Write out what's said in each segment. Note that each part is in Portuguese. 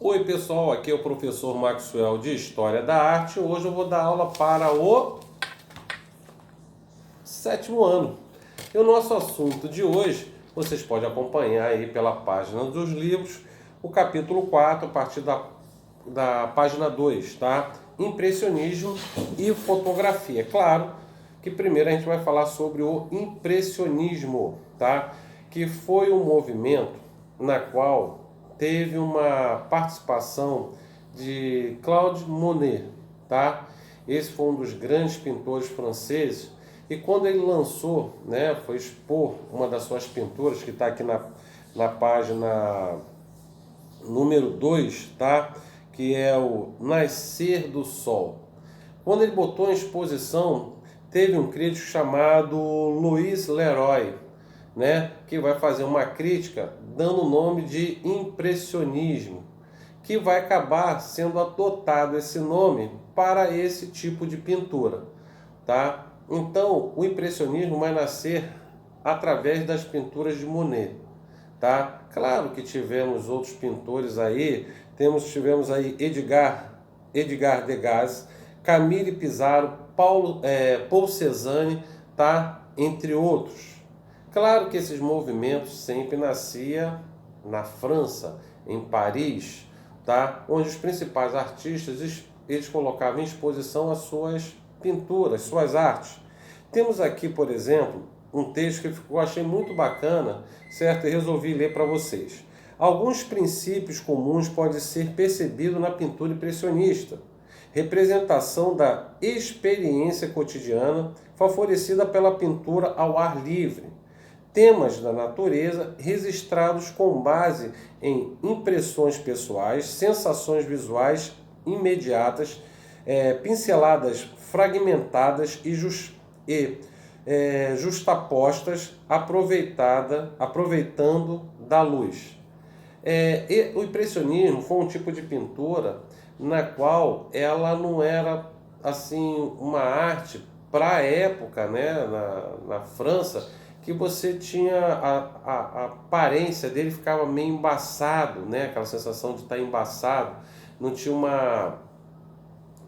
Oi pessoal, aqui é o professor Maxwell de História da Arte. Hoje eu vou dar aula para o 7º ano. E o nosso assunto de hoje, vocês podem acompanhar aí pela página dos livros, o capítulo 4, a partir da página 2, tá? Impressionismo e fotografia. Claro que primeiro a gente vai falar sobre o impressionismo, tá? Que foi um movimento na qual teve uma participação de Claude Monet, tá? Esse foi um dos grandes pintores franceses e quando ele lançou, né, foi expor uma das suas pinturas, que está aqui na página número 2, tá? Que é o Nascer do Sol. Quando ele botou em exposição, teve um crítico chamado Louis Leroy, né, que vai fazer uma crítica dando o nome de impressionismo, que vai acabar sendo adotado esse nome para esse tipo de pintura, tá? Então, o impressionismo vai nascer através das pinturas de Monet, tá? Claro que tivemos outros pintores aí, tivemos aí Edgar Degas, Camille Pissarro, Paul Cézanne, tá? Entre outros. Claro que esses movimentos sempre nasciam na França, em Paris, tá? Onde os principais artistas eles colocavam em exposição as suas pinturas, suas artes. Temos aqui, por exemplo, um texto que eu achei muito bacana, certo? E resolvi ler para vocês. Alguns princípios comuns podem ser percebidos na pintura impressionista. Representação da experiência cotidiana favorecida pela pintura ao ar livre. Temas da natureza registrados com base em impressões pessoais, sensações visuais imediatas, pinceladas fragmentadas e justapostas, aproveitando da luz. O impressionismo foi um tipo de pintura na qual ela não era assim uma arte para a época, né, na França, que você tinha a aparência dele ficava meio embaçado, né? Aquela sensação de estar embaçado, não tinha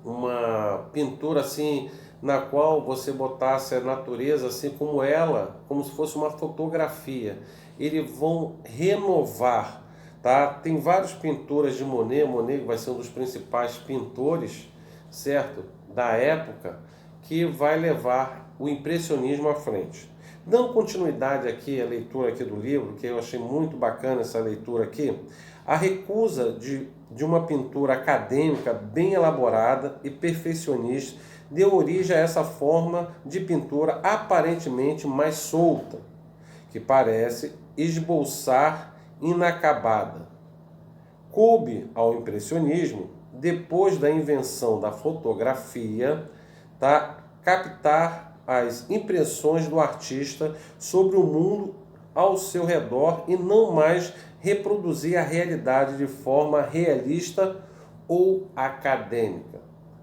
uma pintura assim na qual você botasse a natureza assim como ela, como se fosse uma fotografia. Eles vão renovar, tá? Tem várias pinturas de Monet vai ser um dos principais pintores, certo? Da época, que vai levar o impressionismo à frente. Dando continuidade aqui à leitura aqui do livro, que eu achei muito bacana essa leitura aqui, a recusa de uma pintura acadêmica bem elaborada e perfeccionista deu origem a essa forma de pintura aparentemente mais solta, que parece esboçar inacabada. Coube ao impressionismo, depois da invenção da fotografia, tá, captar as impressões do artista sobre o mundo ao seu redor e não mais reproduzir a realidade de forma realista ou acadêmica,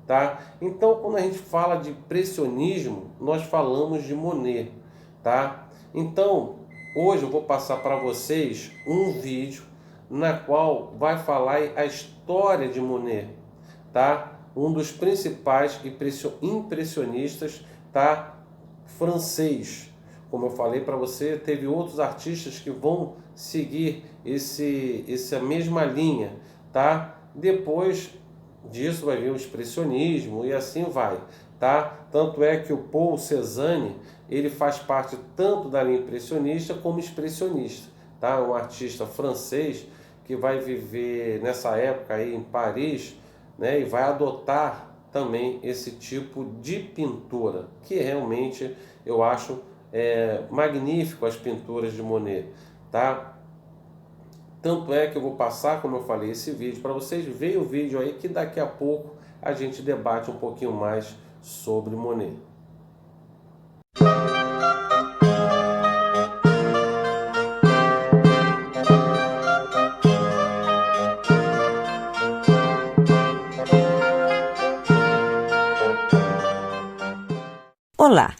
tá? Então, quando a gente fala de impressionismo, nós falamos de Monet, tá? Então, hoje eu vou passar para vocês um vídeo na qual vai falar a história de Monet, tá? Um dos principais impressionistas, tá? Francês. Como eu falei para você, teve outros artistas que vão seguir essa mesma linha, tá? Depois disso vai vir o expressionismo e assim vai, tá? Tanto é que o Paul Cézanne, ele faz parte tanto da linha impressionista como expressionista, tá? Um artista francês que vai viver nessa época aí em Paris, né? E vai adotar também esse tipo de pintura, que realmente eu acho magnífico as pinturas de Monet, tá? Tanto é que eu vou passar, como eu falei, esse vídeo para vocês, veem o vídeo aí que daqui a pouco a gente debate um pouquinho mais sobre Monet. Olá!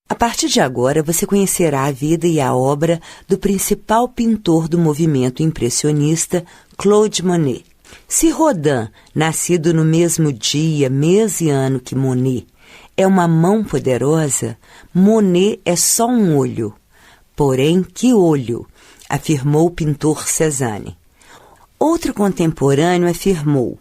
A partir de agora você conhecerá a vida e a obra do principal pintor do movimento impressionista, Claude Monet. Se Rodin, nascido no mesmo dia, mês e ano que Monet, é uma mão poderosa, Monet é só um olho. Porém, que olho? Afirmou o pintor Cézanne. Outro contemporâneo afirmou: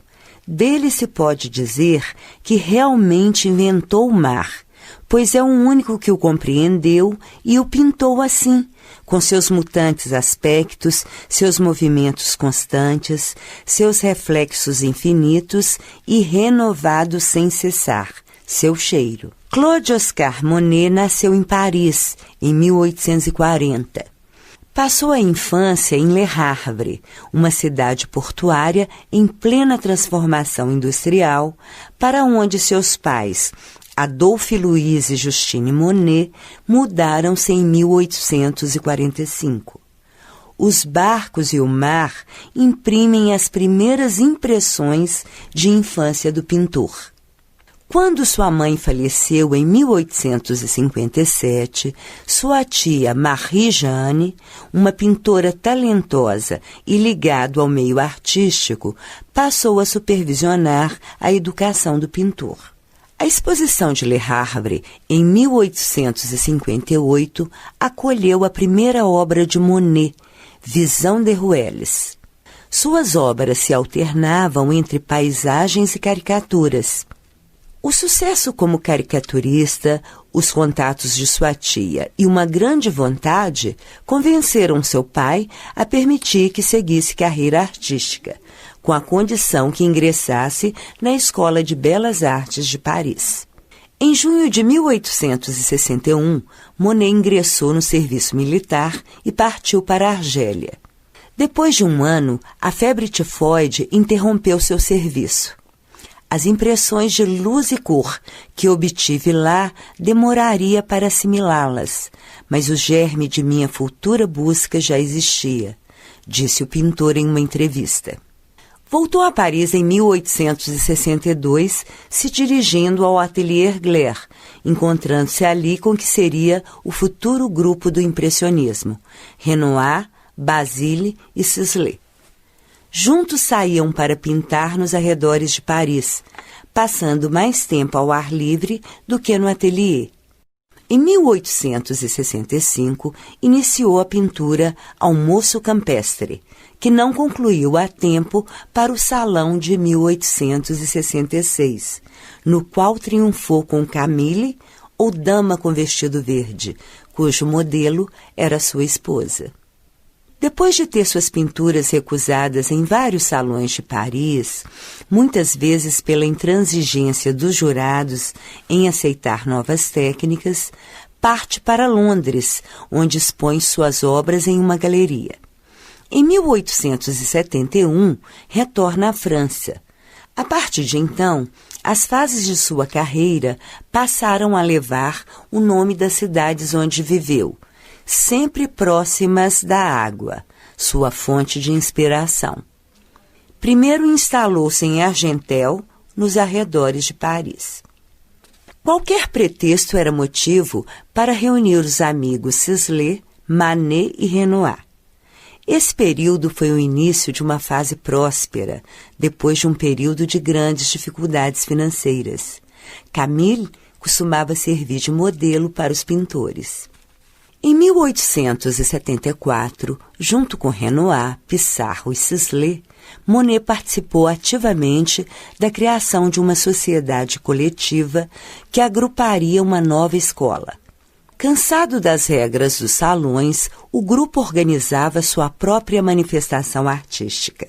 dele se pode dizer que realmente inventou o mar, pois é o único que o compreendeu e o pintou assim, com seus mutantes aspectos, seus movimentos constantes, seus reflexos infinitos e renovados sem cessar, seu cheiro. Claude Oscar Monet nasceu em Paris, em 1840. Passou a infância em Le Havre, uma cidade portuária em plena transformação industrial, para onde seus pais, Adolphe Louise e Justine Monet, mudaram-se em 1845. Os barcos e o mar imprimem as primeiras impressões de infância do pintor. Quando sua mãe faleceu em 1857, sua tia Marie-Jeanne, uma pintora talentosa e ligada ao meio artístico, passou a supervisionar a educação do pintor. A exposição de Le Havre, em 1858, acolheu a primeira obra de Monet, Vision des Ruelles. Suas obras se alternavam entre paisagens e caricaturas. O sucesso como caricaturista, os contatos de sua tia e uma grande vontade convenceram seu pai a permitir que seguisse carreira artística, com a condição que ingressasse na Escola de Belas Artes de Paris. Em junho de 1861, Monet ingressou no serviço militar e partiu para a Argélia. Depois de um ano, a febre tifoide interrompeu seu serviço. As impressões de luz e cor que obtive lá demoraria para assimilá-las, mas o germe de minha futura busca já existia, disse o pintor em uma entrevista. Voltou a Paris em 1862, se dirigindo ao Atelier Glaire, encontrando-se ali com o que seria o futuro grupo do impressionismo, Renoir, Basile e Sisley. Juntos saíam para pintar nos arredores de Paris, passando mais tempo ao ar livre do que no ateliê. Em 1865, iniciou a pintura Almoço Campestre, que não concluiu a tempo para o Salão de 1866, no qual triunfou com Camille, ou Dama com Vestido Verde, cujo modelo era sua esposa. Depois de ter suas pinturas recusadas em vários salões de Paris, muitas vezes pela intransigência dos jurados em aceitar novas técnicas, parte para Londres, onde expõe suas obras em uma galeria. Em 1871, retorna à França. A partir de então, as fases de sua carreira passaram a levar o nome das cidades onde viveu, sempre próximas da água, sua fonte de inspiração. Primeiro instalou-se em Argentel, nos arredores de Paris. Qualquer pretexto era motivo para reunir os amigos Sisley, Manet e Renoir. Esse período foi o início de uma fase próspera, depois de um período de grandes dificuldades financeiras. Camille costumava servir de modelo para os pintores. Em 1874, junto com Renoir, Pissarro e Sisley, Monet participou ativamente da criação de uma sociedade coletiva que agruparia uma nova escola. Cansado das regras dos salões, o grupo organizava sua própria manifestação artística.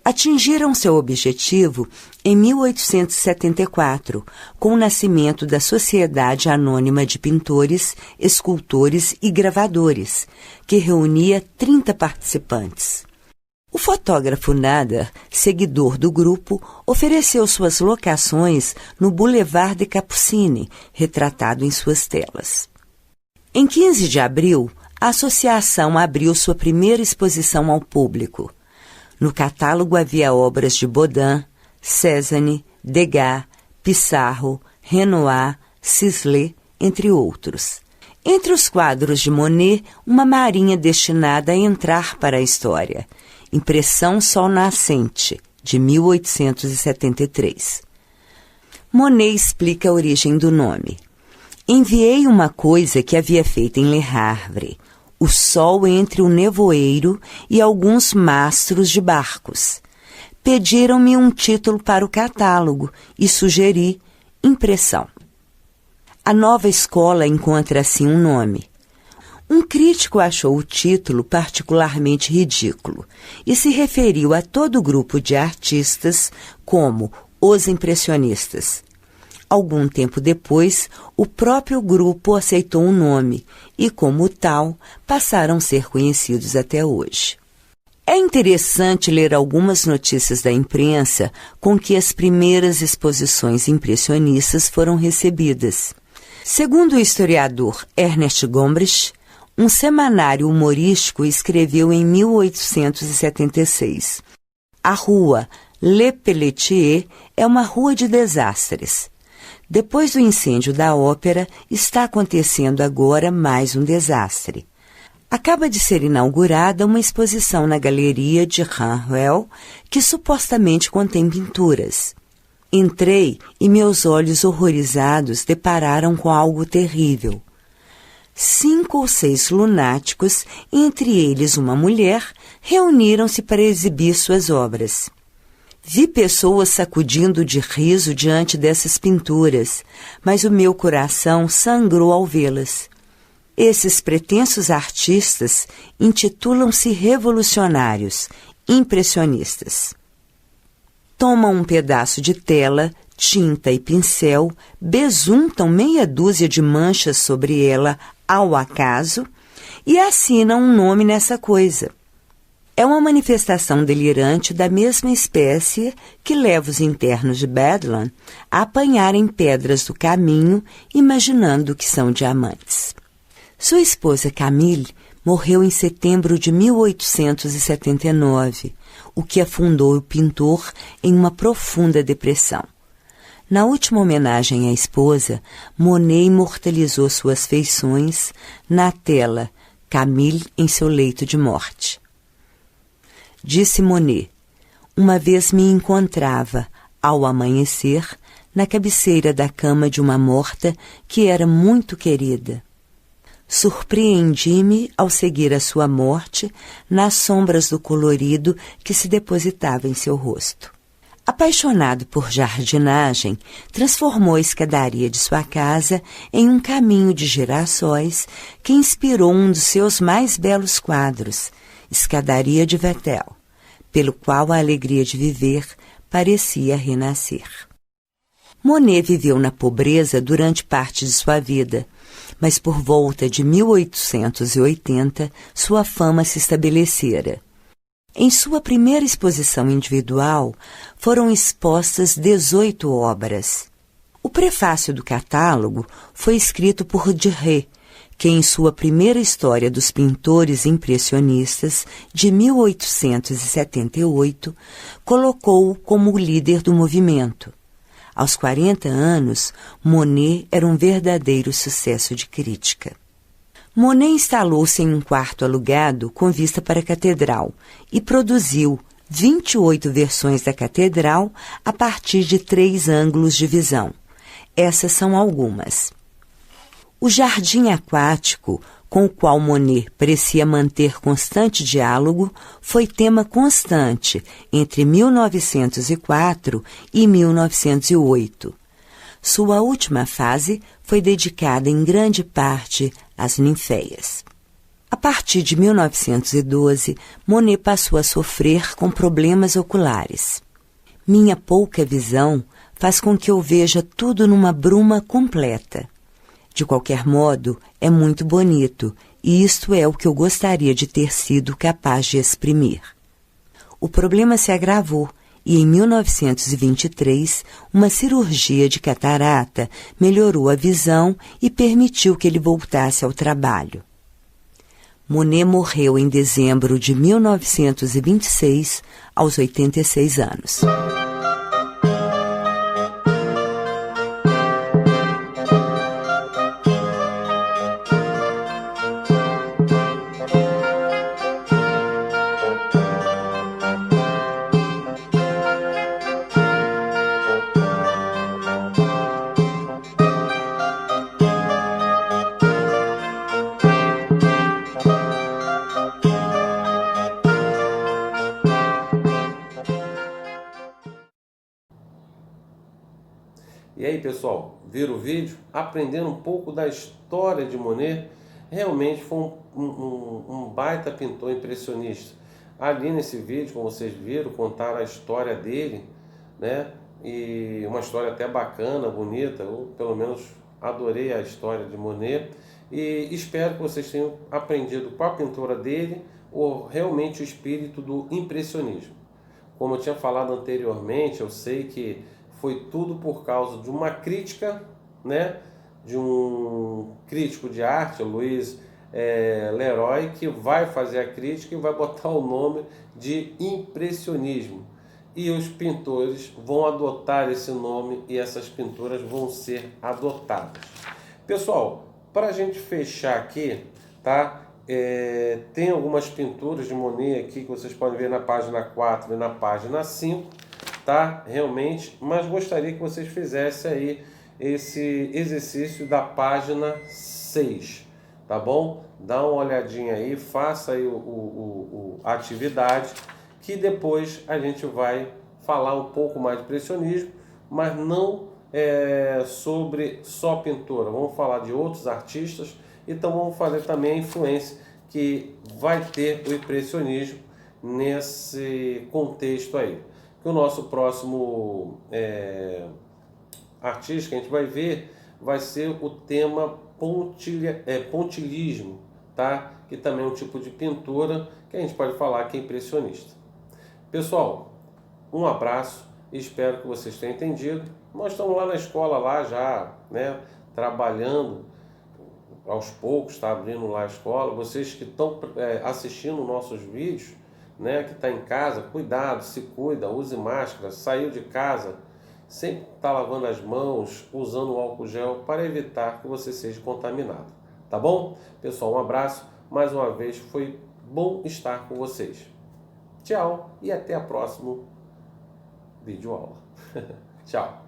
Atingiram seu objetivo em 1874, com o nascimento da Sociedade Anônima de Pintores, Escultores e Gravadores, que reunia 30 participantes. O fotógrafo Nader, seguidor do grupo, ofereceu suas locações no Boulevard de Capucines, retratado em suas telas. Em 15 de abril, a associação abriu sua primeira exposição ao público. No catálogo havia obras de Bodin, Cézanne, Degas, Pissarro, Renoir, Sisley, entre outros. Entre os quadros de Monet, uma marinha destinada a entrar para a história. Impressão Sol Nascente, de 1873. Monet explica a origem do nome. Enviei uma coisa que havia feito em Le Havre, o sol entre o nevoeiro e alguns mastros de barcos. Pediram-me um título para o catálogo e sugeri impressão. A nova escola encontra assim um nome. Um crítico achou o título particularmente ridículo e se referiu a todo o grupo de artistas como os impressionistas. Algum tempo depois, o próprio grupo aceitou o nome e, como tal, passaram a ser conhecidos até hoje. É interessante ler algumas notícias da imprensa com que as primeiras exposições impressionistas foram recebidas. Segundo o historiador Ernest Gombrich, um semanário humorístico escreveu em 1876: a rua Le Pelletier é uma rua de desastres. Depois do incêndio da ópera, está acontecendo agora mais um desastre. Acaba de ser inaugurada uma exposição na galeria de Ranvel que supostamente contém pinturas. Entrei e meus olhos horrorizados depararam com algo terrível. 5 ou 6 lunáticos, entre eles uma mulher, reuniram-se para exibir suas obras. Vi pessoas sacudindo de riso diante dessas pinturas, mas o meu coração sangrou ao vê-las. Esses pretensos artistas intitulam-se revolucionários, impressionistas. Tomam um pedaço de tela, tinta e pincel, besuntam meia dúzia de manchas sobre ela ao acaso e assinam um nome nessa coisa. É uma manifestação delirante da mesma espécie que leva os internos de Bedlam a apanharem pedras do caminho, imaginando que são diamantes. Sua esposa Camille morreu em setembro de 1879, o que afundou o pintor em uma profunda depressão. Na última homenagem à esposa, Monet imortalizou suas feições na tela Camille em seu leito de morte. Disse Monet: uma vez me encontrava, ao amanhecer, na cabeceira da cama de uma morta que era muito querida. Surpreendi-me ao seguir a sua morte nas sombras do colorido que se depositava em seu rosto. Apaixonado por jardinagem, transformou a escadaria de sua casa em um caminho de girassóis que inspirou um dos seus mais belos quadros, Escadaria de Vettel, pelo qual a alegria de viver parecia renascer. Monet viveu na pobreza durante parte de sua vida, mas por volta de 1880 sua fama se estabelecera. Em sua primeira exposição individual foram expostas 18 obras. O prefácio do catálogo foi escrito por Duret, que em sua primeira história dos pintores impressionistas, de 1878, colocou-o como o líder do movimento. Aos 40 anos, Monet era um verdadeiro sucesso de crítica. Monet instalou-se em um quarto alugado com vista para a catedral e produziu 28 versões da catedral a partir de 3 ângulos de visão. Essas são algumas. O jardim aquático, com o qual Monet parecia manter constante diálogo, foi tema constante entre 1904 e 1908. Sua última fase foi dedicada em grande parte às ninféias. A partir de 1912, Monet passou a sofrer com problemas oculares. Minha pouca visão faz com que eu veja tudo numa bruma completa. De qualquer modo, é muito bonito, e isto é o que eu gostaria de ter sido capaz de exprimir. O problema se agravou, e em 1923, uma cirurgia de catarata melhorou a visão e permitiu que ele voltasse ao trabalho. Monet morreu em dezembro de 1926, aos 86 anos. E aí, pessoal, viram o vídeo? Aprendendo um pouco da história de Monet? Realmente foi um baita pintor impressionista. Ali nesse vídeo, como vocês viram, contaram a história dele, né? E uma história até bacana, bonita. Eu, pelo menos, adorei a história de Monet. E espero que vocês tenham aprendido com a pintura dele, ou realmente o espírito do impressionismo. Como eu tinha falado anteriormente, eu sei que foi tudo por causa de uma crítica, né, de um crítico de arte, o Louis Leroy, que vai fazer a crítica e vai botar o nome de impressionismo. E os pintores vão adotar esse nome e essas pinturas vão ser adotadas. Pessoal, para a gente fechar aqui, tá? Tem algumas pinturas de Monet aqui que vocês podem ver na página 4 e na página 5, tá? Realmente, mas gostaria que vocês fizessem aí esse exercício da página 6, tá bom? Dá uma olhadinha aí, faça aí a atividade, que depois a gente vai falar um pouco mais de impressionismo, mas não sobre só pintura. Vamos falar de outros artistas. Então vamos fazer também a influência que vai ter o impressionismo nesse contexto aí. Que o nosso próximo artista que a gente vai ver vai ser o tema pontilhismo, tá? Que também é um tipo de pintura que a gente pode falar que é impressionista. Pessoal, um abraço, espero que vocês tenham entendido. Nós estamos lá na escola lá já, né, trabalhando aos poucos, está abrindo lá a escola. Vocês que estão assistindo nossos vídeos, né, que está em casa, cuidado, se cuida, use máscara, saiu de casa, sempre está lavando as mãos, usando o álcool gel para evitar que você seja contaminado. Tá bom? Pessoal, um abraço, mais uma vez foi bom estar com vocês. Tchau e até a próxima videoaula. Tchau.